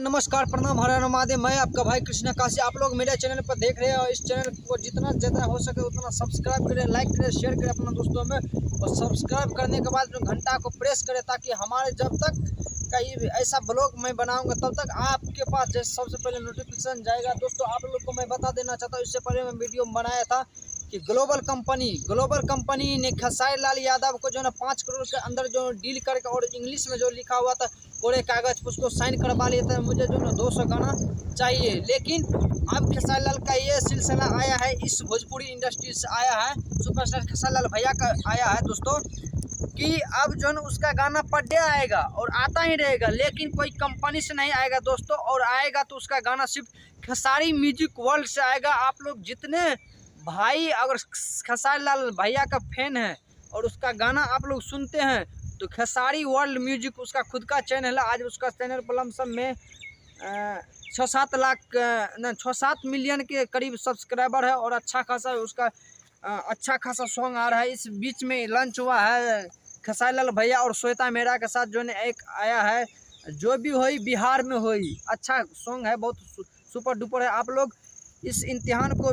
नमस्कार, प्रणाम, हर हर महादेव। मैं आपका भाई कृष्णा काशी। आप लोग मेरे चैनल पर देख रहे हैं और इस चैनल को जितना ज़्यादा हो सके उतना सब्सक्राइब करें, लाइक करें, शेयर करें अपने दोस्तों में। और सब्सक्राइब करने के बाद जो घंटा को प्रेस करें ताकि हमारे जब तक कहीं ऐसा ब्लॉग मैं बनाऊंगा तब तक आपके पास जैसे सबसे पहले नोटिफिकेशन जाएगा। दोस्तों आप लोग को मैं बता देना चाहता हूँ, इससे पहले मैं वीडियो बनाया था कि ग्लोबल कंपनी ने खेसारी लाल यादव को जो है 5 करोड़ के अंदर जो डील करके और इंग्लिश में जो लिखा हुआ था कोरे कागज पर उसको साइन करवा लिया था। मुझे जो है 200 गाना चाहिए, लेकिन अब खेसारी लाल का ये सिलसिला आया है, इस भोजपुरी इंडस्ट्री से आया है, सुपरस्टार खेसारी लाल भैया का आया है दोस्तों, कि अब जो है उसका गाना पर डे आएगा और आता ही रहेगा, लेकिन कोई कंपनी से नहीं आएगा दोस्तों। और आएगा तो उसका गाना सिर्फ खेसारी म्यूजिक वर्ल्ड से आएगा। आप लोग जितने भाई अगर खेसारी लाल भैया का फैन है और उसका गाना आप लोग सुनते हैं तो खेसारी वर्ल्ड म्यूजिक उसका खुद का चैनल है। आज उसका चैनल पर लमसम में 6-7 मिलियन के करीब सब्सक्राइबर है और अच्छा खासा उसका अच्छा खासा सॉन्ग आ रहा है। इस बीच में लॉन्च हुआ है खेसारी लाल भैया और श्वेता मेहरा के साथ जो है एक आया है, जो भी होई बिहार में होई। अच्छा सॉन्ग है, बहुत सुपर डुपर है। आप लोग इस इम्तिहान को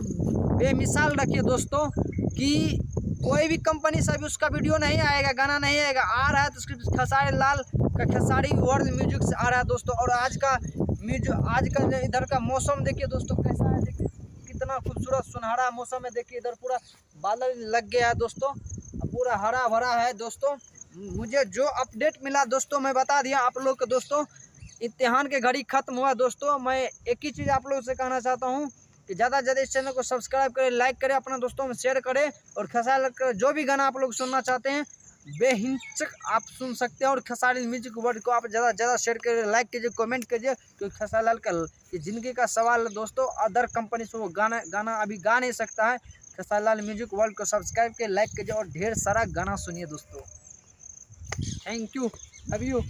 बेमिसाल रखिए दोस्तों कि कोई भी कंपनी से भी उसका वीडियो नहीं आएगा, गाना नहीं आएगा। आ रहा है तो उसके खेसारी लाल का खेसारी वर्ल्ड म्यूजिक से आ रहा है दोस्तों। और आज का इधर का मौसम देखिए दोस्तों कैसा है, देखिए कितना खूबसूरत सुनहरा मौसम है। देखिए इधर पूरा बादल लग गया है दोस्तों, पूरा हरा भरा है दोस्तों। मुझे जो अपडेट मिला दोस्तों मैं बता दिया आप लोग को दोस्तों। इम्तिहान के घड़ी खत्म हुआ दोस्तों। मैं एक ही चीज़ आप लोगों से कहना चाहता हूँ कि ज़्यादा से ज़्यादा इस चैनल को सब्सक्राइब करें, लाइक करें, अपने दोस्तों में शेयर करें। और खेसारी लाल का जो भी गाना आप लोग सुनना चाहते हैं बेहिचक आप सुन सकते हैं। और खेसारी म्यूजिक वर्ल्ड को आप ज़्यादा से ज़्यादा शेयर करें, लाइक कीजिए, कमेंट कीजिए, क्योंकि खेसारी लाल का ज़िंदगी का सवाल है दोस्तों। अदर कंपनी से वो गाना अभी गा नहीं सकता है। खेसारी लाल म्यूजिक वर्ल्ड को सब्सक्राइब कीजिए, लाइक कीजिए और ढेर सारा गाना सुनिए दोस्तों। Thank you, love you.